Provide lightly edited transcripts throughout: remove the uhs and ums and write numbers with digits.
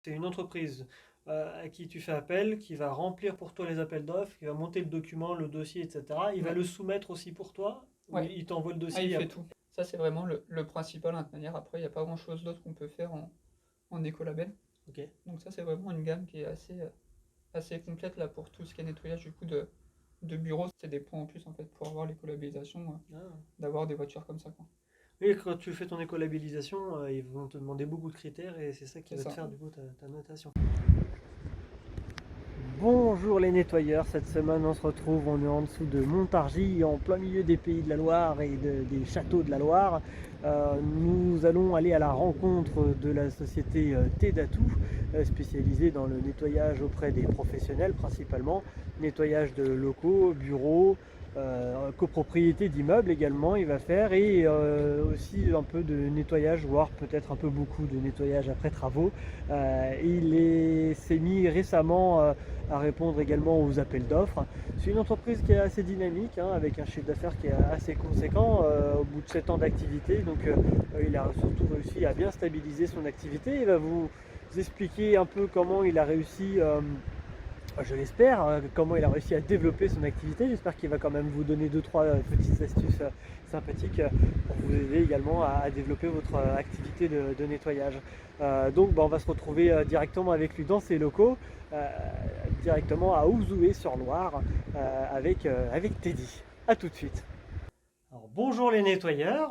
C'est une entreprise à qui tu fais appel, qui va remplir pour toi les appels d'offres, qui va monter le document, le dossier, etc. Il va Ouais, le soumettre aussi pour toi, ou ouais. il t'envoie le Ah, il dossier fait tout. Ça, c'est vraiment le principal, hein, de toute manière. Après, il n'y a pas grand-chose d'autre qu'on peut faire en écolabel. Ok. Donc ça, c'est vraiment une gamme qui est assez complète là pour tout ce qui est nettoyage du coup de bureaux. C'est des points en plus en fait pour avoir l'écolabellisation, Ah. d'avoir des voitures comme ça, quoi. Et quand tu fais ton écolabellisation, ils vont te demander beaucoup de critères et c'est ça qui C'est va te ça. faire du coup ta notation. Bonjour les nettoyeurs, cette semaine on se retrouve, on est en dessous de Montargis, en plein milieu des pays de la Loire et des châteaux de la Loire. Nous allons aller à la rencontre de la société Tedatou, spécialisée dans le nettoyage auprès des professionnels principalement, nettoyage de locaux, bureaux, copropriété d'immeubles également il va faire et aussi un peu de nettoyage, voire peut-être un peu beaucoup de nettoyage après travaux. Il s'est mis récemment à répondre également aux appels d'offres. C'est une entreprise qui est assez dynamique, hein, avec un chiffre d'affaires qui est assez conséquent au bout de 7 ans d'activité. Donc il a surtout réussi à bien stabiliser son activité. Il va vous expliquer un peu comment il a réussi, je l'espère, comment il a réussi à développer son activité. J'espère qu'il va quand même vous donner 2-3 petites astuces sympathiques pour vous aider également à développer votre activité de nettoyage. Donc on va se retrouver directement avec lui dans ses locaux, euh, directement à Ouzouer-sur-Loire, avec Teddy. A tout de suite. Alors, bonjour les nettoyeurs.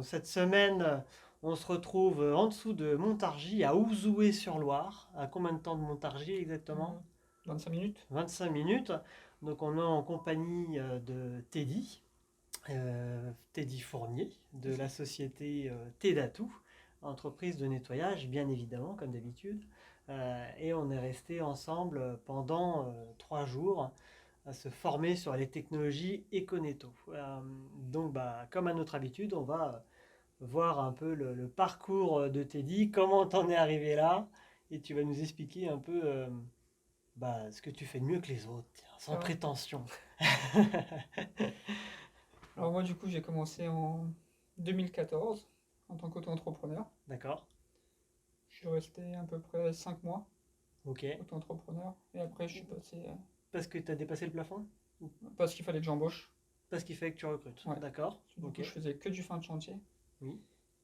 Cette semaine, on se retrouve en dessous de Montargis, à Ouzouer-sur-Loire. À combien de temps de Montargis Euh, exactement? 25 minutes. 25 minutes. Donc on est en compagnie de Teddy, Teddy Fournier, de C'est ça. la société Tedatou, entreprise de nettoyage, bien évidemment, comme d'habitude. Et on est resté ensemble pendant 3 jours à se former sur les technologies Econetto. Donc, comme à notre habitude, on va voir un peu le parcours de Teddy, comment t'en es arrivé là, et tu vas nous expliquer un peu ce que tu fais de mieux que les autres, tiens, sans Ça va. prétention. Alors moi, du coup, j'ai commencé en 2014 en tant qu'auto-entrepreneur. D'accord. Je suis resté à peu près 5 mois Ok. auto-entrepreneur. Et après, je suis passé Parce que tu as dépassé le plafond? parce qu'il fallait que j'embauche. Parce qu'il fait que tu recrutes. Ouais. D'accord. Du coup, Ok. je faisais que du fin de chantier. Oui.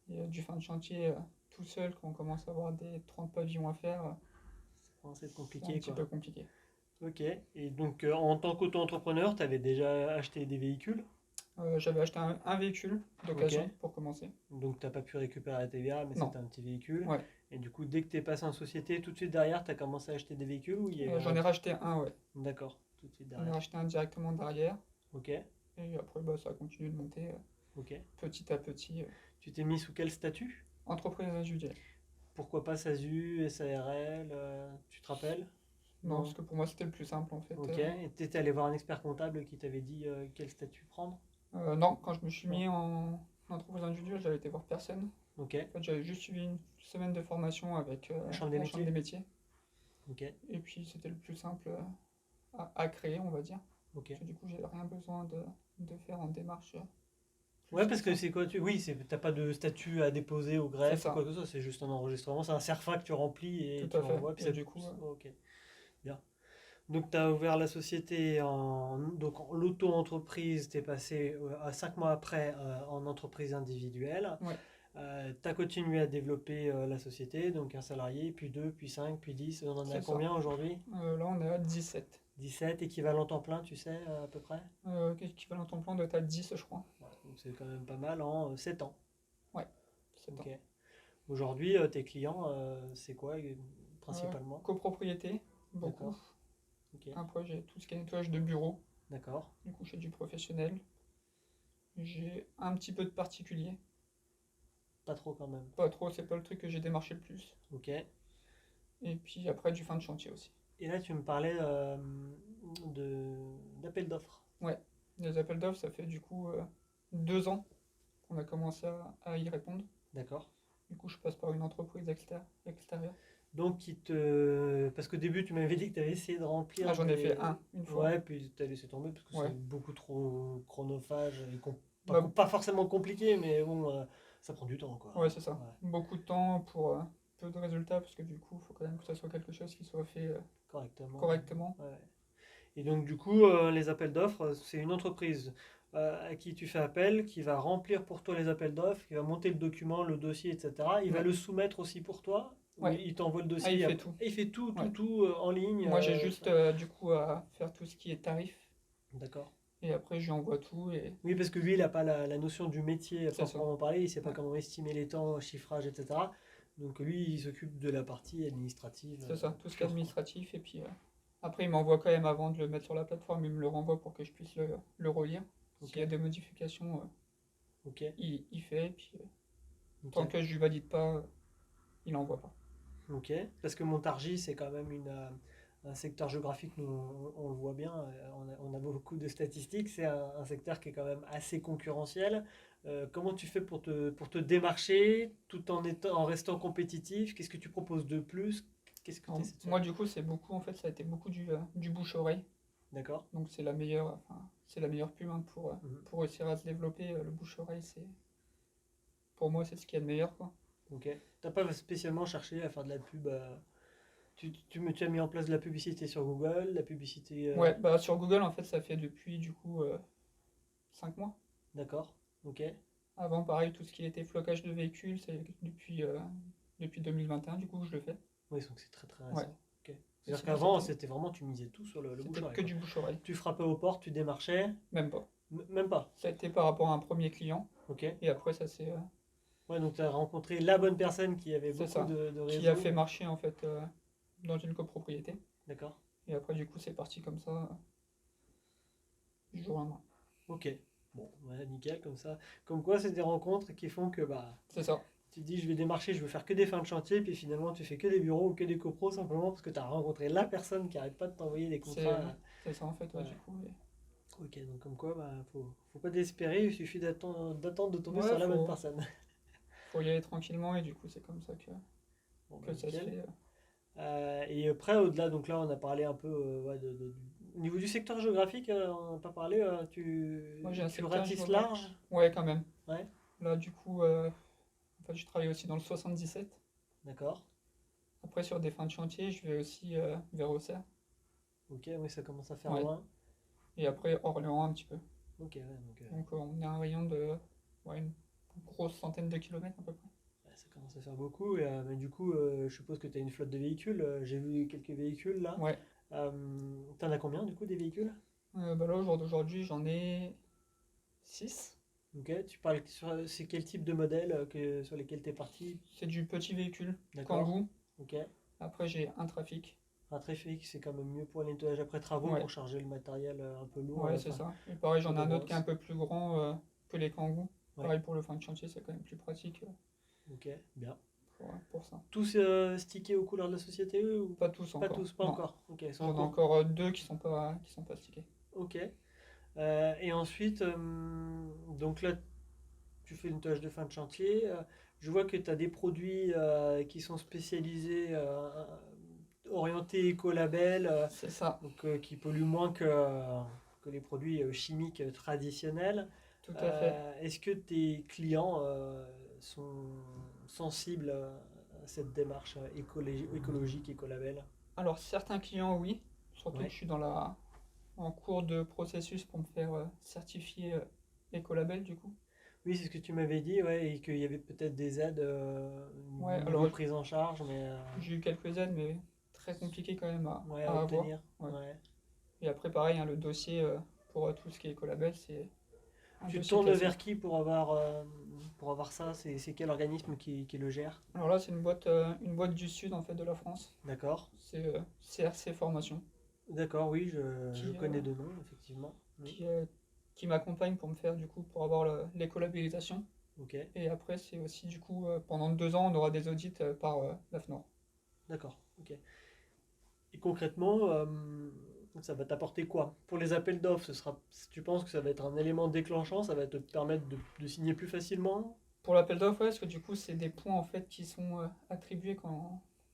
Et du fin de chantier tout seul, quand on commence à avoir des 30 pavillons à faire, C'est c'est un compliqué petit quoi. peu compliqué. Ok. Et donc en tant qu'auto-entrepreneur, tu avais déjà acheté des véhicules? J'avais acheté un véhicule Ok. d'occasion pour commencer. Donc t'as pas pu récupérer la TVA, mais Non, c'était un petit véhicule. ouais. Et du coup, dès que tu es passé en société, tout de suite derrière, tu as commencé à acheter des véhicules ou il y a eu J'en un... ai racheté un, ouais. D'accord, tout de suite J'en ai derrière. racheté un directement derrière. Ok, Et après, bah, ça a continué de monter ok. petit à petit. Tu t'es mis sous quel statut? Entreprise individuelle. Pourquoi pas SASU, SARL, tu te rappelles? Non, Non. parce que pour moi, c'était le plus simple en fait. Ok. Et t'étais allé voir un expert comptable qui t'avait dit quel statut prendre? Non, quand je me suis Non. mis en entreprise individuelle, j'avais été voir personne. Ok. En fait, j'avais juste suivi une semaine de formation avec La chambre des la chambre des métiers? métiers. Ok. Et puis, c'était le plus simple à créer, on va dire. Ok. Parce que du coup, j'ai rien besoin de faire en démarche Ouais, plus que parce que ça. c'est quoi tu... Oui, t'as pas de statut à déposer au C'est greffe ou ça, quoi que ce soit, c'est juste un enregistrement, c'est un CERFA que tu remplis et tout tu à fait. envoies, puis Et ça... du coup, Ok, bien. Donc tu as ouvert la société en l'auto-entreprise, tu es passé à 5 mois après en entreprise individuelle. ouais, Tu as continué à développer la société, donc un salarié, puis 2, puis 5, puis 10. On en est à c'est ça. combien aujourd'hui? Là, on est à 17. 17, équivalent temps plein, tu sais, à peu près? Équivalent temps plein doit être à 10, je crois. Ouais, donc c'est quand même pas mal en 7 ans. Ouais, 7 Ok. ans. Aujourd'hui, tes clients, c'est quoi principalement? Copropriété, beaucoup. D'accord. Ok. Après, j'ai tout ce qui est nettoyage de bureau. D'accord. Du coup, j'ai du professionnel. J'ai un petit peu de particulier. Pas trop quand même. Pas trop, c'est pas le truc que j'ai démarché le plus. Ok. Et puis après, du fin de chantier aussi. Et là, tu me parlais de d'appel d'offres. Ouais, les appels d'offres, ça fait du coup 2 ans qu'on a commencé à y répondre. D'accord. Du coup, je passe par une entreprise extérieure. Donc, parce qu'au début, tu m'avais dit que tu avais essayé de Ah, remplir j'en ai fait des. un, une fois. Ouais, puis tu as laissé tomber parce que Ouais. c'est beaucoup trop chronophage et pas, Bah, pas forcément compliqué, mais bon, ça prend du temps, quoi. ouais, c'est ça. Ouais. Beaucoup de temps pour peu de résultats parce que du coup, il faut quand même que ça soit quelque chose qui soit fait Correctement. correctement. Ouais. Et donc, du coup, les appels d'offres, c'est une entreprise à qui tu fais appel, qui va remplir pour toi les appels d'offres, qui va monter le document, le dossier, etc. Il va Ouais. le soumettre aussi pour toi, ou Ouais. il t'envoie le Ah, il dossier, fait tout. et il fait tout, Ouais. en ligne. Moi, j'ai juste du coup à faire tout ce qui est tarif D'accord. et après, je lui envoie tout et Oui, parce que lui, il n'a pas la notion du métier à c'est ça. proprement parler, il ne sait pas Ouais. comment estimer les temps, chiffrage, etc. Donc lui, il s'occupe de la partie administrative. C'est ça, tout ce qui est pure, quoi. administratif. Et puis après, il m'envoie quand même avant de le mettre sur la plateforme, il me le renvoie pour que je puisse le relire. Ok. S'il y a des modifications, Ok. il fait. Et puis tant Nickel. que je lui valide pas, il n'envoie pas. Ok. Parce que Montargis, c'est quand même un secteur géographique, nous, on le voit bien, on a beaucoup de statistiques, c'est un secteur qui est quand même assez concurrentiel. Comment tu fais pour te démarcher tout en restant compétitif? Qu'est-ce que tu proposes de plus? Qu'est-ce que tu Alors, essaies de faire? moi, du coup, c'est beaucoup, en fait, ça a été beaucoup du bouche-oreille. D'accord? Donc, c'est la meilleure pub hein, Mhm. pour réussir à se développer. Le bouche-oreille, pour moi, c'est ce qu'il y a de meilleur, quoi. Ok. T'as pas spécialement cherché à faire de la pub. Tu as mis en place de la publicité sur Google, la publicité. Ouais, bah sur Google, en fait, ça fait depuis, du coup, 5 mois. D'accord. Ok. Avant, pareil, tout ce qui était flocage de véhicules, c'est depuis 2021, du coup, que je le fais. Oui, donc c'est très très Ouais. récent. Ok. C'est-à-dire Sinon, qu'avant, c'était vraiment, tu misais tout sur le c'était bouche-oreille, que quoi. du bouche-oreille. Tu frappais aux portes, tu démarchais, Même pas. même pas. Ça a été par rapport à un premier client. Ok. Et après, ça c'est Ouais, donc tu as rencontré la bonne personne qui avait c'est beaucoup ça. de Qui a réseaux. fait marcher, en fait, dans une copropriété. D'accord. Et après, du coup, c'est parti comme ça, du jour au lendemain. Ok. Bon, ouais, nickel, comme ça. Comme quoi, c'est des rencontres qui font que bah, C'est ça. tu te dis, je vais démarcher, je veux faire que des fins de chantier, puis finalement, tu fais que des bureaux ou que des copros simplement parce que tu as rencontré la personne qui arrête pas de t'envoyer des C'est contrats. c'est ça, en fait, ouais, Ouais. du coup. Ok, donc comme quoi, bah, faut pas désespérer, il suffit d'attendre de tomber Ouais, sur la bonne personne. faut y aller tranquillement et du coup, c'est comme ça Bon, bah, que ça se nickel. fait. Et après, au-delà, donc là, on a parlé un peu ouais, au niveau du secteur géographique, on n'a pas parlé, Moi, j'ai un tu secteur ratisses géographique. large? Ouais, quand même. Ouais, Là, du coup, en fait, je travaille aussi dans le 77. d'accord. Après, sur des fins de chantier, je vais aussi vers Auxerre. Ok, oui, ça commence à faire Ouais. loin. Et après, Orléans un petit peu. Ok, ouais, donc Donc, on est à un rayon de ouais, une grosse centaine de kilomètres à peu près. ouais, ça commence à faire beaucoup. Mais du coup, je suppose que tu as une flotte de véhicules. J'ai vu quelques véhicules là. Ouais. T'en as combien du coup des véhicules? Bah là, au jour d'aujourd'hui, j'en ai 6. Ok, c'est quel type de modèle sur lesquels tu es parti? C'est du petit véhicule, D'accord. Kangoo. Ok. Après, j'ai un trafic. Un Trafic, c'est quand même mieux pour le nettoyage après travaux, Ouais. pour charger le matériel un peu lourd. Ouais, c'est ça. Et pareil, j'en ai un autre qui est un Grosse. peu plus grand que les Kangoo. Ouais. Pareil, pour le fin de chantier, c'est quand même plus pratique Ok, bien. pour ça. Tous stickés aux couleurs de la société ou Pas tous pas encore. tous, pas Non. encore. Ok, ils sont en J'en ai cours. encore deux qui sont pas stickés. Ok. Et ensuite, donc là, tu fais une tâche de fin de chantier. Je vois que tu as des produits qui sont spécialisés, orientés écolabel, C'est ça, donc qui polluent moins que les produits chimiques traditionnels. tout à fait. Est-ce que tes clients sont sensibles à cette démarche écologique, écolabel? Alors, certains clients, oui. Surtout Ouais. que je suis en cours de processus pour me faire certifier Ecolabel, du coup. Oui, c'est ce que tu m'avais dit, ouais, et qu'il y avait peut-être des aides Ouais, niveau alors prise en charge, mais j'ai eu quelques aides, mais très compliqué quand même ouais, à à avoir. obtenir. Ouais. Ouais. Et après, pareil, hein, le dossier pour tout ce qui est Ecolabel, c'est un Tu te dossier tournes classique. vers qui pour avoir ça? C'est quel organisme qui le gère? Alors là, c'est une boîte du sud en fait de la France. D'accord. C'est CRC Formation D'accord, oui, je qui, connais de nom, effectivement. Oui. qui, euh, qui m'accompagne pour me faire du coup pour avoir l'écolabellisation. Ok, Et après, c'est aussi du coup pendant 2 ans, on aura des audits par l'AFNOR. d'accord. Ok. Et concrètement, ça va t'apporter quoi? Pour les appels d'offres, tu penses que ça va être un élément déclenchant, ça va te permettre de signer plus facilement? Pour l'appel d'offres, ouais, parce que du coup, c'est des points en fait qui sont attribués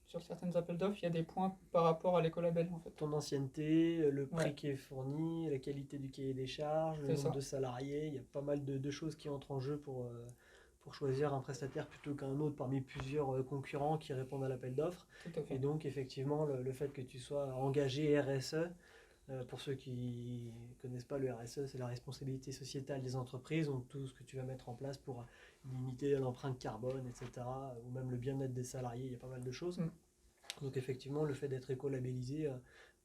sur certains appels d'offres, il y a des points par rapport à l'écolabel en fait. Ton ancienneté, le prix Ouais, qui est fourni, la qualité du cahier des charges, le c'est nombre ça. de salariés, il y a pas mal de choses qui entrent en jeu pour choisir un prestataire plutôt qu'un autre parmi plusieurs concurrents qui répondent à l'appel d'offres. Tout à fait. Et donc, effectivement, le fait que tu sois engagé RSE, pour ceux qui ne connaissent pas, le RSE, c'est la responsabilité sociétale des entreprises, donc tout ce que tu vas mettre en place pour limiter l'empreinte carbone, etc., ou même le bien-être des salariés, il y a pas mal de choses. Mm. Donc effectivement, le fait d'être éco-labellisé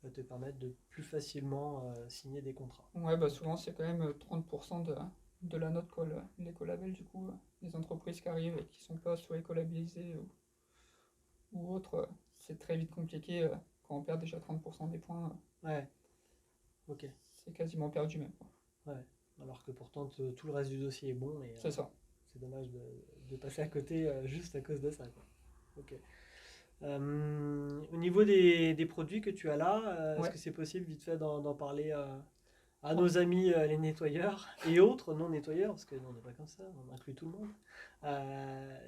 va te permettre de plus facilement signer des contrats. Ouais, bah souvent c'est quand même 30% de la note, quoi, l'écolabel, du coup, les entreprises qui arrivent et qui sont pas soit écolabellisées ou autres, c'est très vite compliqué quand on perd déjà 30% des points, Ouais, ok. c'est quasiment perdu même, quoi. Ouais. Alors que pourtant tout le reste du dossier est bon et C'est ça. c'est dommage de passer à côté juste à cause de ça, quoi. Ok. Au niveau des produits que tu as là, est-ce Ouais. que c'est possible vite fait d'en parler à Oh. nos amis les nettoyeurs et autres non nettoyeurs, parce que nous, on n'est pas comme ça, on inclut tout le monde.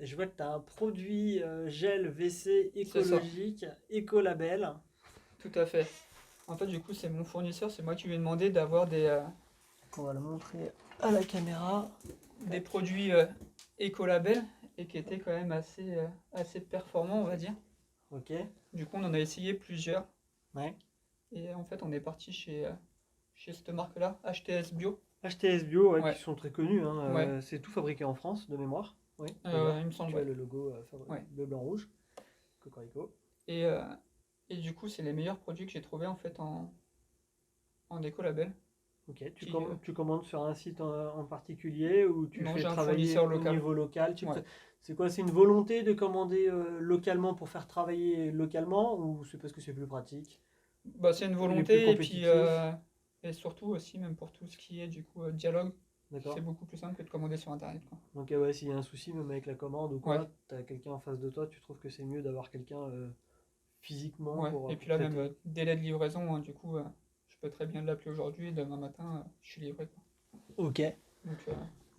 Je vois que tu as un produit gel WC C'est ça. écologique, écolabel. Tout à fait. En fait, du coup, c'est mon fournisseur, c'est moi qui lui ai demandé d'avoir On va le montrer à la caméra. des produits écolabel et qui étaient quand même assez performants, on va dire. Ok. Du coup, on en a essayé plusieurs Ouais. et en fait, on est parti chez cette marque-là, HTS Bio. HTS Bio, ouais, Ouais. qui sont très connus, hein, Ouais. c'est tout fabriqué en France, de mémoire. Oui, d'ailleurs, Il me semble, tu as ouais. le logo Ouais. bleu, blanc, rouge. Cocorico. Et, euh, et du coup, c'est les meilleurs produits que j'ai trouvés en fait en écolabel. Ok, Qui, tu commandes sur un site en particulier ou tu Non, fais j'ai un travailler fournisseur au local. niveau local? Ouais. C'est quoi? C'est une volonté de commander localement pour faire travailler localement ou c'est parce que c'est plus pratique? Bah, c'est une Il est plus volonté et puis compétitif? et surtout aussi même pour tout ce qui est du coup dialogue, c'est D'accord. beaucoup plus simple que de commander sur internet, quoi. Donc ouais, s'il y a un souci, même avec la commande ou Ouais, quoi, tu as quelqu'un en face de toi, tu trouves que c'est mieux d'avoir quelqu'un physiquement ouais. Et puis pour là même traiter? délai de livraison, hein, du coup je peux très bien l'appeler aujourd'hui et demain matin je suis livré, quoi. Ok. Donc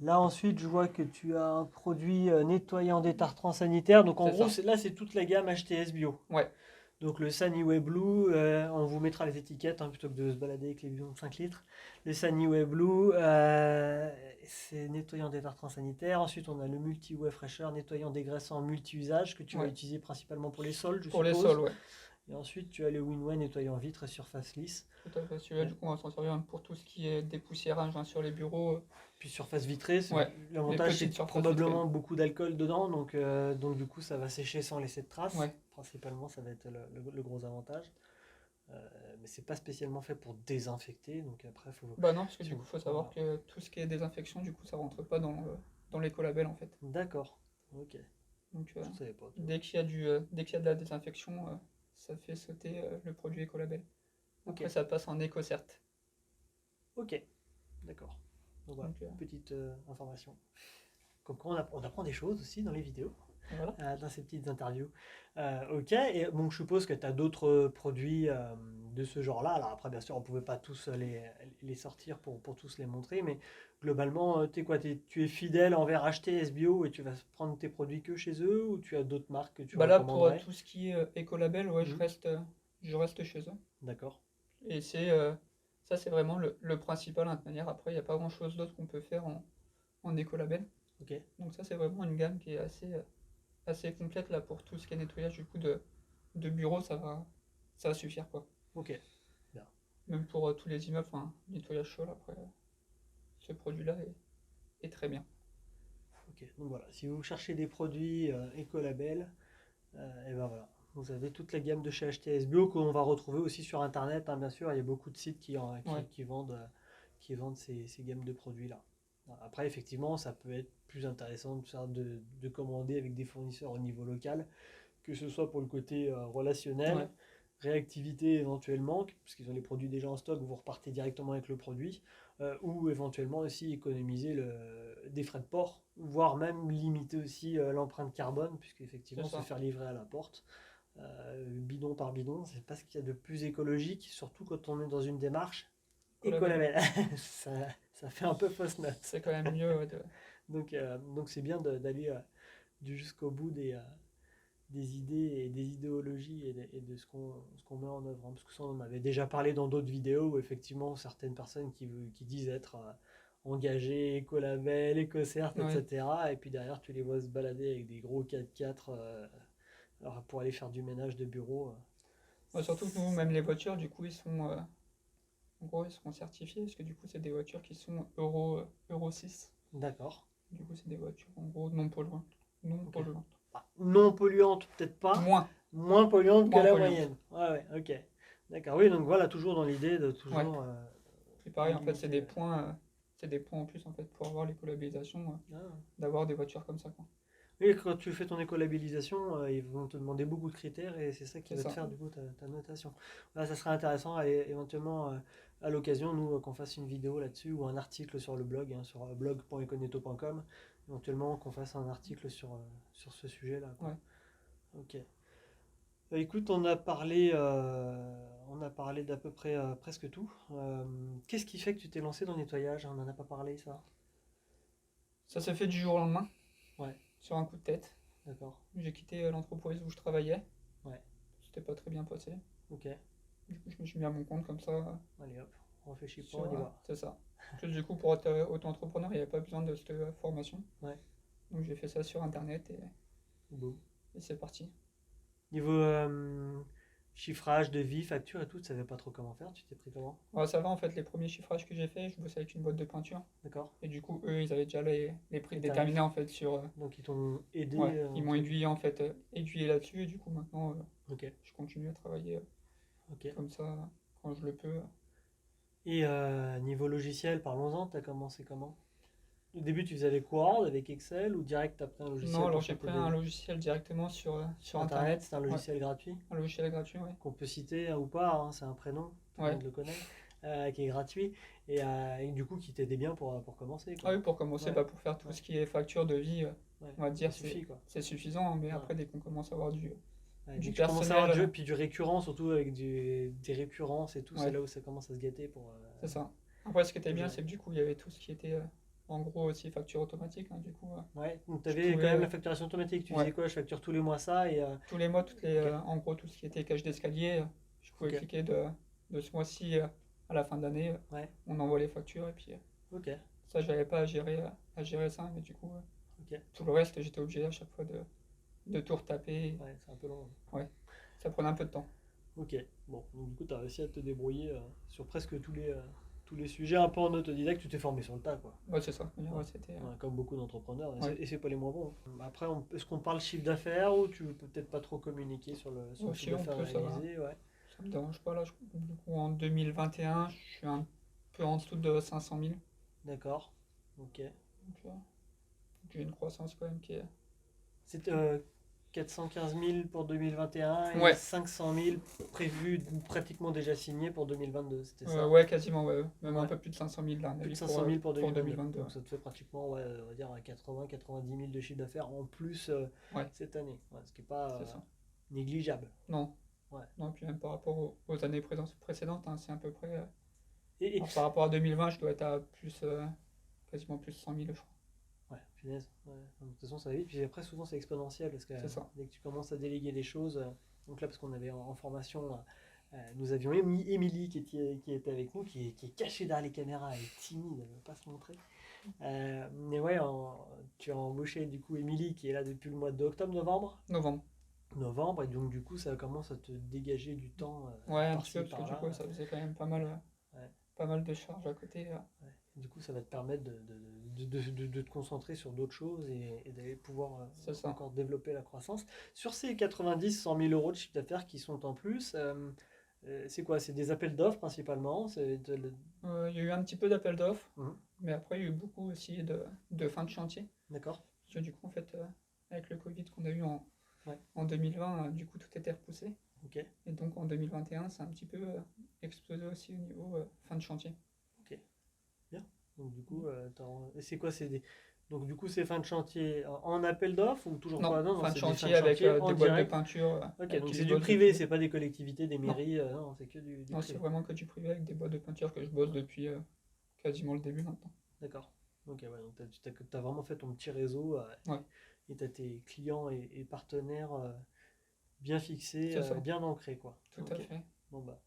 Là ensuite, je vois que tu as un produit nettoyant détartrant sanitaire. Donc en c'est gros, ça. là c'est toute la gamme HTS Bio. Ouais, Donc le Sunnyway Blue, on vous mettra les étiquettes plutôt que de se balader avec les bidons de 5 litres. Le Sunnyway Blue, c'est nettoyant détartrant sanitaire. Ensuite, on a le Multi-Way Fresher, nettoyant dégraissant multi-usage que tu vas ouais. utiliser principalement pour les sols, je Pour les sols, suppose. ouais. Et ensuite, tu as le Winway nettoyant vitres et surface lisse. Tout à fait. Celui-là, du coup, on va s'en servir pour tout ce qui est dépoussiérage, hein, sur les bureaux. Puis surface vitrée, Ouais, les l'avantage c'est petites surfaces vitrées. probablement beaucoup d'alcool dedans, donc du coup ça va sécher sans laisser de traces. Ouais. Principalement, ça va être le gros avantage. Mais c'est pas spécialement fait pour désinfecter, donc après faut. Bah non, parce que si du on- coup, faut savoir que tout ce qui est désinfection, du coup, ça rentre pas dans l'écolabel en fait. D'accord, ok, Donc je savais pas. Tu vois. dès qu'il y a de la désinfection, ça fait sauter le produit écolabel. Ok, Après, ça passe en écocert. ok, d'accord. Donc voilà, Donc petite information. Comme quoi on apprend des choses aussi dans les vidéos. voilà. Dans ces petites interviews. Ok, et bon, je suppose que tu as d'autres produits de ce genre-là. Alors après, bien sûr, on ne pouvait pas tous les sortir pour tous les montrer, mais globalement, tu es fidèle envers HTS Bio et tu vas prendre tes produits que chez eux ou tu as d'autres marques que tu Bah là, pour recommanderais? tout ce qui est écolabel, ouais, Mhm. je reste chez eux. D'accord, Et ça, c'est vraiment le principal, hein, de toute manière. Après, il n'y a pas grand-chose d'autre qu'on peut faire en écolabel. ok, Donc ça, c'est vraiment une gamme qui est assez complète là pour tout ce qui est nettoyage du coup de bureau, ça va suffire, quoi. ok, bien. Même pour tous les immeubles, enfin, nettoyage sol après, ce produit-là est très bien. Ok, donc voilà, si vous cherchez des produits écolabel, et ben voilà, vous avez toute la gamme de chez HTS Bio qu'on va retrouver aussi sur Internet, hein, bien sûr, il y a beaucoup de sites Ouais, qui vendent ces gammes de produits-là. Après, effectivement, ça peut être plus intéressant de commander avec des fournisseurs au niveau local, que ce soit pour le côté ouais, relationnel, réactivité éventuellement, puisqu'ils ont les produits déjà en stock, vous repartez directement avec le produit, ou éventuellement aussi économiser des frais de port, voire même limiter aussi l'empreinte carbone, c'est puisqu'effectivement se ça. faire livrer à la porte, bidon par bidon, c'est pas ce qu'il y a de plus écologique, surtout quand on est dans une démarche Écolabel, écolabel. ça, ça fait un peu fausse note. c'est quand même mieux, ouais, Donc c'est bien d'aller jusqu'au bout des idées et des idéologies et de ce qu'on met en œuvre, hein. Parce que ça, on en avait déjà parlé dans d'autres vidéos où effectivement certaines personnes qui disent être engagés, écolabel, écocert, Ouais. etc. Et puis derrière, tu les vois se balader avec des gros 4x4 alors pour aller faire du ménage de bureau. Ouais, surtout que nous, même les voitures, du coup, en gros, ils seront certifiés, parce que du coup, c'est des voitures qui sont Euro 6. D'accord. Du coup, c'est des voitures, en gros, non polluantes. Non Ok. polluantes. Ah, non polluante, peut-être pas. Moins, Moins polluante que moins la polluantes. moyenne. Ouais, ouais, ok. D'accord, oui, donc voilà, toujours dans l'idée de Ouais. toujours Puis pareil, en fait, limiter. c'est des points en plus, en fait, pour avoir l'écolabellisation, Ah. d'avoir des voitures comme ça, quoi. Oui, quand tu fais ton écolabellisation, ils vont te demander beaucoup de critères et c'est ça qui C'est va te ça. faire du coup ta notation. Voilà, ça serait intéressant éventuellement à l'occasion, nous, qu'on fasse une vidéo là-dessus ou un article sur le blog, hein, sur blog.econeto.com, éventuellement qu'on fasse un article sur ce sujet-là, quoi. Ouais. Ok. Bah, écoute, on a parlé d'à peu près presque tout. Qu'est-ce qui fait que tu t'es lancé dans le nettoyage? On n'en a pas parlé, ça? Ça s'est fait du jour au lendemain, Ouais, sur un coup de tête. d'accord. J'ai quitté l'entreprise où je travaillais. Ouais, C'était pas très bien passé. ok. Du coup, je me suis mis à mon compte comme ça. Allez hop, on réfléchit pas, on y va. C'est ça. Plus du coup, pour être auto-entrepreneur, il n'y avait pas besoin de cette formation. Ouais, Donc j'ai fait ça sur internet boum. et c'est parti. Niveau chiffrage, devis, facture et tout, tu savais pas trop comment faire, tu t'es pris comment? Ouais, ça va en fait, les premiers chiffrages que j'ai fait, je bossais avec une boîte de peinture. D'accord. Et du coup, eux, ils avaient déjà les prix Les déterminés tarifs. en fait sur. Donc ils t'ont aidé Ouais, un ils m'ont truc. aiguillé en fait, aiguillé là-dessus. Et du coup, maintenant, Ok, je continue à travailler ok. comme ça quand je le peux. Et niveau logiciel, parlons-en, t'as commencé comment? Au début, tu faisais avec Word, avec Excel ou direct t'as pris un Non, logiciel alors pour j'ai faire tes pris un devis? logiciel directement sur Internet, internet. c'est un Ouais, logiciel gratuit un logiciel gratuit, ouais. qu'on peut citer ou pas, hein, c'est un prénom, tout le Ouais. monde le connaît, qui est gratuit et du coup qui t'aidait bien pour commencer, Ah quoi. oui, pour commencer, Ouais, bah, pour faire tout ouais, ce qui est facture de vie, ouais, on va ça dire suffit, quoi. c'est suffisant, hein, mais Ouais. après dès qu'on commence à avoir Ouais, dès du que tu commences à avoir personnel, du jeu, puis du récurrent, surtout avec des récurrences et tout, c'est ouais, là où ça commence à se gâter c'est ça. Après ce qui était pour bien, gérer. c'est que du coup il y avait tout ce qui était en gros aussi facture automatique, hein, du coup Ouais, donc tu je avais quand pouvais, même la facturation automatique, tu ouais, faisais quoi? Je facture tous les mois ça et tous les mois, ok, en gros tout ce qui était cage d'escalier, je pouvais ok, cliquer de ce mois-ci à la fin d'année, ouais, on envoie les factures et puis ok, ça j'avais pas à gérer ça, mais du coup ok, tout le reste j'étais obligé à chaque fois de tout retaper, ouais, c'est un peu long. ouais, ça prenait un peu de temps. Ok, bon, donc du coup, tu as réussi à te débrouiller sur presque tous les sujets, un peu en autodidacte, tu t'es formé sur le tas, quoi. Ouais, c'est ça. Ouais. Ouais, c'était. Ouais, comme beaucoup d'entrepreneurs, Ouais. et c'est pas les moins bons. Après, est-ce qu'on parle chiffre d'affaires ou tu veux peut-être pas trop communiquer sur le Aussi, chiffre on d'affaires peut, réalisé? Ouais, ça me dérange pas là. Du coup, en 2021, je suis un peu en dessous de 500 000. d'accord, ok. Donc, j'ai une croissance quand même qui est. C'est 415 000 pour 2021 et Ouais, 500 000 prévus, pratiquement déjà signés pour 2022, c'était ça? ouais, quasiment, ouais. Même un Ouais. peu plus de 500 000 là, à mon Plus de avis, 500 000 pour pour 2022. 2022. Donc ça te fait pratiquement, ouais, on va dire, 80-90 000 de chiffre d'affaires en plus Ouais, cette année. Ouais, ce qui n'est pas c'est ça. négligeable. Non, Ouais. non, puis même par rapport aux années précédentes, hein, c'est à peu près. Et Alors, par rapport à 2020, je dois être à plus, quasiment plus 100 000, je crois. ouais, punaise. Ouais. De toute façon, ça va vite. Puis après, souvent, c'est exponentiel parce que C'est ça. dès que tu commences à déléguer des choses, donc là, parce qu'on avait en formation, nous avions Émilie qui était avec nous, qui est cachée derrière les caméras, elle est timide, elle ne veut pas se montrer. Mais ouais, tu as embauché du coup Émilie qui est là depuis le mois d'octobre-novembre. Novembre. Novembre, et donc du coup, ça commence à te dégager du temps Ouais, un petit par-ci, peu, parce que du par-là. coup, ça faisait quand même Ouais, pas mal de charges à côté. ouais. Du coup, ça va te permettre de te concentrer sur d'autres choses et d'aller pouvoir C'est ça. encore développer la croissance. Sur ces 90-100 000 euros de chiffre d'affaires qui sont en plus, c'est quoi? C'est des appels d'offres principalement? Il y a eu un petit peu d'appel d'offres, Mhm. mais après, il y a eu beaucoup aussi de fin de chantier. D'accord. Parce que du coup, en fait, avec le Covid qu'on a eu Ouais. en 2020, du coup, tout était repoussé. Ok. Et donc, en 2021, c'est un petit peu explosé aussi au niveau fin de chantier. Ok. Bien. Donc du coup, et c'est quoi? Donc du coup, c'est fin de chantier en appel d'offres ou toujours Non, pas? Non, non, fin de c'est des fins chantier de avec chantier en des boîtes de direct. peinture Ok, avec donc qui c'est je du bosse privé, depuis. c'est pas des collectivités, des Non, mairies, non, c'est que du non, c'est privé. vraiment que du privé avec des boîtes de peinture que je bosse depuis quasiment le début maintenant. D'accord. Ok, ouais, donc t'as vraiment fait ton petit réseau Ouais, et t'as tes clients et partenaires bien fixés, c'est ça, bien ancrés, quoi. tout à Ok. fait. Bon bah,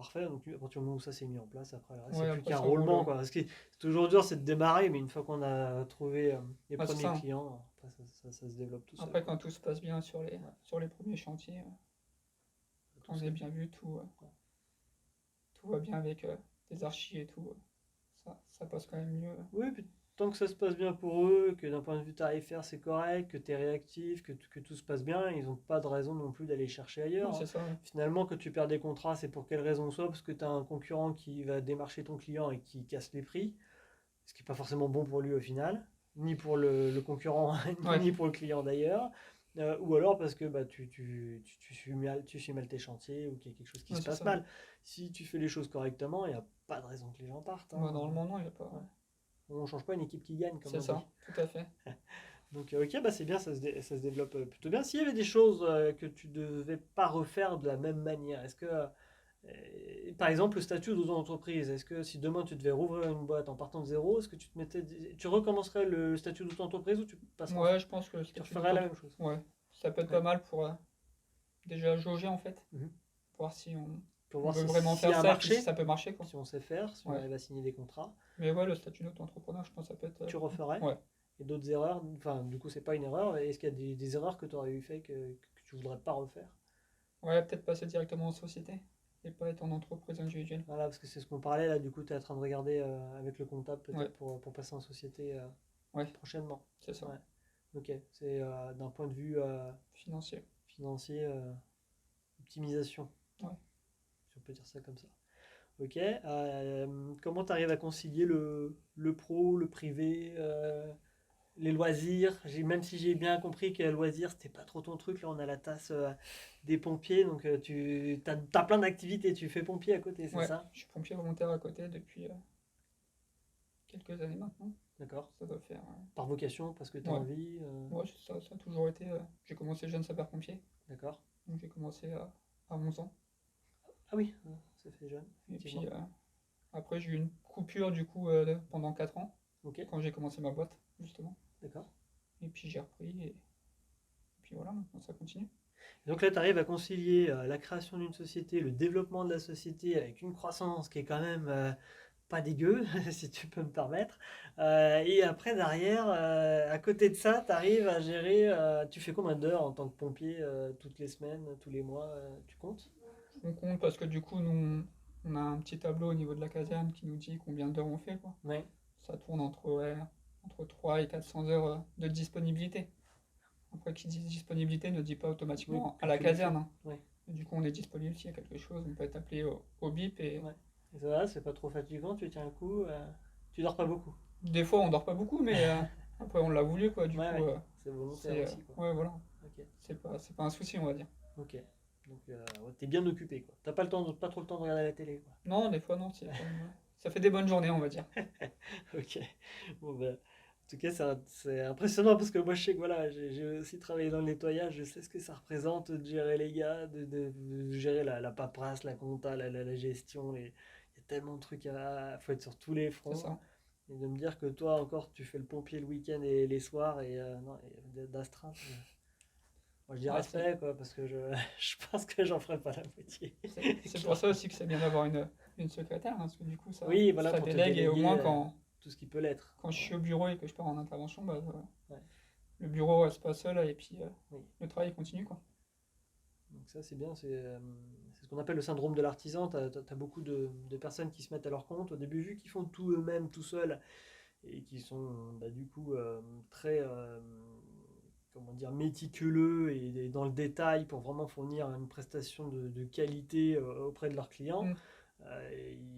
parfait. Donc à partir du moment où ça s'est mis en place, après le reste, Ouais, c'est plus après qu'un ça roulement, roule. quoi. Parce que c'est toujours dur, c'est de démarrer, mais une fois qu'on a trouvé les Ouais, c'est premiers ça, hein. clients, après ça se développe tout seul, Après, quoi. quand tout se passe bien Ouais, sur les premiers chantiers, tout on est seul. bien vu, tout va bien avec les archis et tout. Ça passe quand même mieux. Oui, puis tant que ça se passe bien pour eux, que d'un point de vue tarifaire c'est correct, que tu es réactif, que tout se passe bien, ils n'ont pas de raison non plus d'aller chercher Ouais, ailleurs, hein. c'est ça, ouais. Finalement, que tu perds des contrats, c'est pour quelle raison soit, parce que tu as un concurrent qui va démarcher ton client et qui casse les prix, ce qui n'est pas forcément bon pour lui au final, ni pour le concurrent, Ouais, ni pour le client d'ailleurs. Ou alors parce que bah, tu suis mal tes chantiers ou qu'il y a quelque chose qui ouais, se c'est passe ça, ouais. mal. Si tu fais les choses correctement, il n'y a pas de raison que les gens partent, Bah, hein. normalement, non, il n'y a pas. Ouais. On ne change pas une équipe qui gagne, comme C'est on dit. ça, tout à fait. Donc, ok, bah c'est bien, ça se développe plutôt bien. S'il y avait des choses que tu devais pas refaire de la même manière, est-ce que, par exemple, le statut d'auto-entreprise, est-ce que si demain tu devais rouvrir une boîte en partant de zéro, est-ce que tu recommencerais le statut d'auto-entreprise ou tu passerais Ouais, je pense que le tu statut referais la d'auto, même chose? ouais, ça peut être pas Ouais. mal pour déjà jauger en fait, Mhm. voir si Pour on voir veut si vraiment s'il y faire a un ça et puis si marché, ça peut marcher, quoi. si on sait faire, si on Ouais. arrive à signer des contrats, Mais ouais, le statut d'auto-entrepreneur, je pense que ça peut être. tu referais. Ouais. Et d'autres erreurs, enfin, du coup, c'est pas une erreur. Est-ce qu'il y a des erreurs que tu aurais eu fait que tu voudrais pas refaire? Ouais, peut-être passer directement en société et pas être en entreprise individuelle. Voilà, parce que c'est ce qu'on parlait là, du coup, tu es en train de regarder avec le comptable Ouais, peut-être pour passer en société ouais, prochainement. c'est ça. Ouais, ok. C'est d'un point de vue Financier. financier, optimisation, Ouais. si on peut dire ça comme ça. Ok. Comment tu arrives à concilier le pro, le privé, les loisirs? Même si j'ai bien compris que loisirs, c'était pas trop ton truc, là on a la tasse des pompiers, donc tu as plein d'activités, tu fais pompier à côté, c'est Ouais, ça? je suis pompier volontaire à côté depuis quelques années maintenant. D'accord. Ça doit faire. Par vocation, parce que tu as Ouais, envie. ouais, ça a toujours été. J'ai commencé jeune sapeur-pompier, D'accord. donc j'ai commencé à 11 ans. Ah oui, ça fait jeune, Et effectivement. puis après, j'ai eu une coupure du coup pendant 4 ans, Ok, quand j'ai commencé ma boîte, justement. d'accord. Et puis j'ai repris, et puis voilà, maintenant ça continue. Donc là, tu arrives à concilier la création d'une société, le développement de la société avec une croissance qui est quand même pas dégueu, si tu peux me permettre. Et après, derrière, à côté de ça, tu arrives à gérer. Tu fais combien d'heures en tant que pompier toutes les semaines, tous les mois, tu comptes? On compte parce que du coup, nous, on a un petit tableau au niveau de la caserne qui nous dit combien d'heures on fait, quoi. Ouais, Ça tourne entre 300 et 400 heures de disponibilité. Après, qui dit disponibilité ne dit pas oui, automatiquement que à la tu le caserne, fais. hein. Ouais, Et du coup, on est disponible s'il y a quelque chose, on peut être appelé au bip. Et ouais. Et ça va, c'est pas trop fatigant, tu tiens un coup, tu dors pas beaucoup. des fois, on dort pas beaucoup, mais après, on l'a voulu, quoi. Du Ouais, coup, ouais, c'est volontaire c'est. aussi, quoi. Ouais, voilà. Ok. C'est pas un souci, on va dire. Ok. Donc, ouais, t'es bien occupé, quoi. T'as pas le temps, pas trop le temps de regarder la télé, quoi. Non, des fois, non, c'est quand même. Ça fait des bonnes journées, on va dire. Ok. Bon, ben, en tout cas, c'est impressionnant parce que moi, je sais que voilà, j'ai aussi travaillé dans le nettoyage. Je sais ce que ça représente de gérer les gars, de gérer la paperasse, la compta, la gestion. Il y a tellement de trucs faut être sur tous les C'est fronts. ça. Et de me dire que toi, encore, tu fais le pompier le week-end et les soirs et non, et d'astreinte. Moi, je dis Ah, respect, quoi, parce que je pense que j'en ferai pas la moitié. c'est pour ça aussi que c'est bien d'avoir une secrétaire, hein, parce que du coup, Oui, voilà, ça pour te délègue, et au moins, déléguer tout ce qui peut l'être. quand je suis au bureau et que je pars en intervention, bah, Ouais, le bureau reste pas seul, et puis oui. le travail continue, quoi. Donc ça, c'est bien. C'est ce qu'on appelle le syndrome de l'artisan. Tu as beaucoup de personnes qui se mettent à leur compte. Au début, vu qu'ils font tout eux-mêmes, tout seuls, et qui sont bah, du coup très comment dire, méticuleux et dans le détail pour vraiment fournir une prestation de qualité auprès de leurs clients. Mm.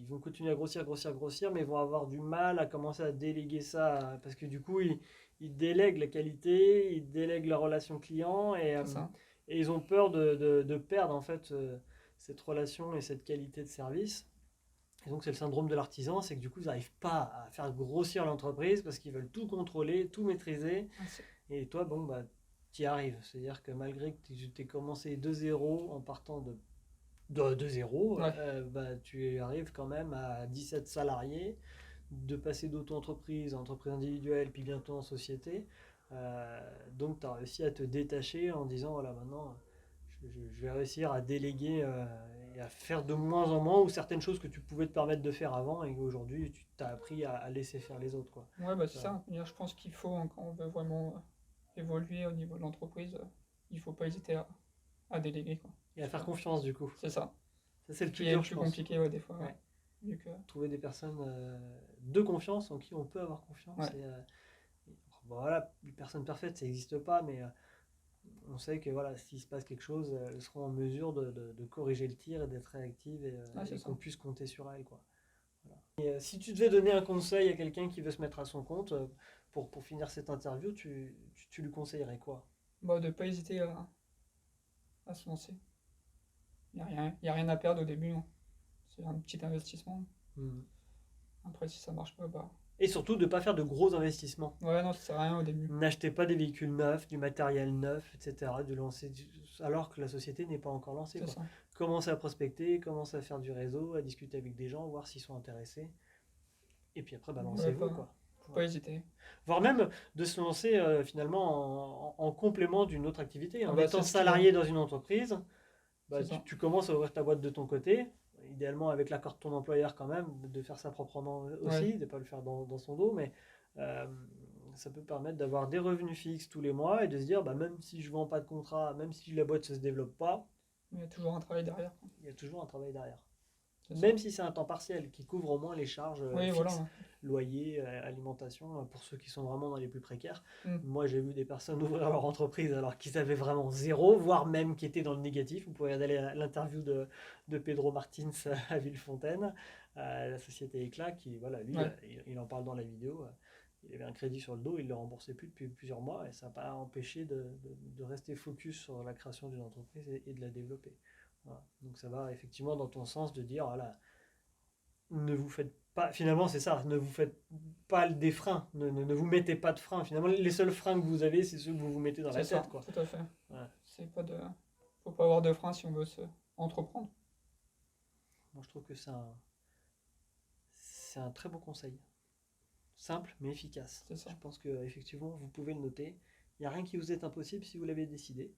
Ils vont continuer à grossir, grossir, grossir, mais ils vont avoir du mal à commencer à déléguer ça, parce que du coup, ils délèguent la qualité, ils délèguent la relation client, C'est ça. et ils ont peur de perdre en fait cette relation et cette qualité de service. Et donc c'est le syndrome de l'artisan, c'est que du coup ils n'arrivent pas à faire grossir l'entreprise parce qu'ils veulent tout contrôler, tout maîtriser. Ah, Et toi, bon, bah, tu y arrives. C'est-à-dire que malgré que tu aies commencé de zéro en partant de zéro, ouais, bah, tu arrives quand même à 17 salariés, de passer d'auto-entreprise à entreprise individuelle, puis bientôt en société. Donc tu as réussi à te détacher en disant, voilà, maintenant, je vais réussir à déléguer et à faire de moins en moins, ou certaines choses que tu pouvais te permettre de faire avant et qu'aujourd'hui tu t'as appris à laisser faire les autres, quoi. Ouais, bah c'est Ça- ça. Je pense qu'il faut, hein, quand on veut vraiment évoluer au niveau de l'entreprise, il faut pas hésiter à déléguer, quoi. Et à faire confiance, du coup. C'est ça. Ça, c'est le Ce plus qui est le dur, je plus pense. compliqué, ouais, des fois, ouais. Ouais. Vu que, Trouver des personnes de confiance en qui on peut avoir confiance. ouais, Bon, voilà, les personnes parfaites, ça n'existe pas, mais on sait que voilà, s'il se passe quelque chose, elles seront en mesure de corriger le tir et d'être réactives ouais, c'est et ça. qu'on puisse compter sur elles, quoi. Voilà. Et, si tu devais donner un conseil à quelqu'un qui veut se mettre à son compte, pour finir cette interview, tu lui conseillerais quoi? Bah, de pas hésiter à se lancer. Y a rien à perdre au début, hein. C'est un petit investissement. Hmm. Après, si ça marche pas, bah. Et surtout de ne pas faire de gros investissements. Ouais, non, ça sert à rien au début. N'achetez pas des véhicules neufs, du matériel neuf, etc. De lancer alors que la société n'est pas encore lancée, C'est quoi. ça. Commencez à prospecter, commencez à faire du réseau, à discuter avec des gens, voir s'ils sont intéressés. Et puis après, bah, Ouais, lancez-vous, quoi. faut pas hésiter. Voire même de se lancer finalement en complément d'une autre activité. Ah En bah, étant c'est ce qui salarié dans une entreprise, bah, C'est ça. tu commences à ouvrir ta boîte de ton côté, idéalement avec l'accord de ton employeur quand même, de faire ça proprement aussi, Ouais. de ne pas le faire dans son dos, mais euh, ça peut permettre d'avoir des revenus fixes tous les mois et de se dire, bah, même si je ne vends pas de contrat, même si la boîte ne se développe pas, Il y a toujours un travail derrière, quoi. il y a toujours un travail derrière. C'est ça. Même si c'est un temps partiel, qui couvre au moins les charges Oui, fixes, voilà, ouais. loyer, alimentation, pour ceux qui sont vraiment dans les plus précaires. Mm. Moi, j'ai vu des personnes ouvrir leur entreprise alors qu'ils avaient vraiment zéro, voire même qui étaient dans le négatif. Vous pouvez aller à l'interview de Pedro Martins à Villefontaine, à la société Éclat, qui, voilà, lui, Ouais. il en parle dans la vidéo. Il avait un crédit sur le dos, il ne le remboursait plus depuis plusieurs mois et ça n'a pas empêché de rester focus sur la création d'une entreprise et de la développer. Voilà. Donc ça va effectivement dans ton sens de dire, voilà, ne vous faites pas, finalement c'est ça, ne vous faites pas des freins, ne vous mettez pas de freins. Finalement, les seuls freins que vous avez, c'est ceux que vous vous mettez dans la C'est ça, tête, quoi. tout à fait. Ouais. C'est pas de... Faut pas avoir de frein si on veut se entreprendre. Moi, je trouve que c'est un très bon conseil. Simple, mais efficace. C'est ça. Je pense que effectivement, vous pouvez le noter. Il n'y a rien qui vous est impossible si vous l'avez décidé.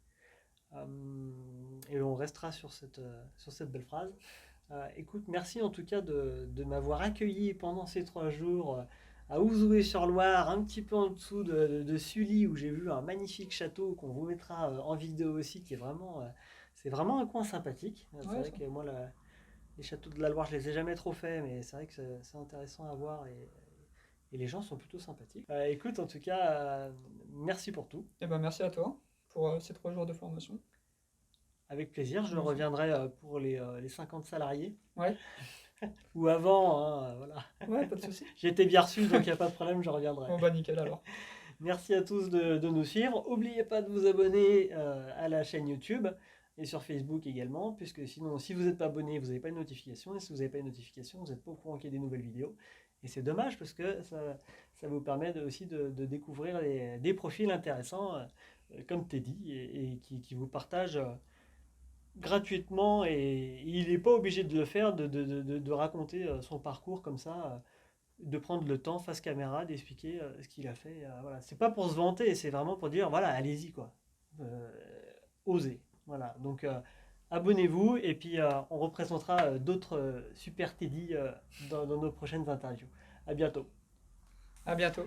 Et on restera sur cette belle phrase. Écoute, merci en tout cas de m'avoir accueilli pendant ces 3 jours à Ouzouer-sur-Loire, un petit peu en dessous de Sully, où j'ai vu un magnifique château qu'on vous mettra en vidéo aussi, qui est vraiment, c'est vraiment un coin sympathique. C'est Ouais, vrai ça. que moi, les châteaux de la Loire, je les ai jamais trop faits, mais c'est vrai que c'est intéressant à voir et les gens sont plutôt sympathiques. Écoute, en tout cas, merci pour tout. Et ben merci à toi pour ces 3 jours de formation. Avec plaisir, je Merci. reviendrai pour les 50 salariés. Ouais, Ou avant, hein, voilà. ouais, pas de souci. J'ai été bien reçu, donc il n'y a pas de problème, je reviendrai. Bon bah nickel alors. Merci à tous de nous suivre. N'oubliez pas de vous abonner à la chaîne YouTube et sur Facebook également, puisque sinon, si vous n'êtes pas abonné, vous n'avez pas de notification. Et si vous n'avez pas de notification, vous n'êtes pas au courant qu'il y a des nouvelles vidéos. Et c'est dommage parce que ça vous permet aussi de découvrir des profils intéressants, comme Teddy, et qui vous partagent gratuitement. Et il n'est pas obligé de le faire, de raconter son parcours comme ça. De prendre le temps face caméra d'expliquer ce qu'il a fait. Voilà. C'est pas pour se vanter, c'est vraiment pour dire voilà, allez-y quoi. Osez. Voilà. Donc abonnez-vous et puis on représentera d'autres super Teddy dans nos prochaines interviews. À bientôt. À bientôt.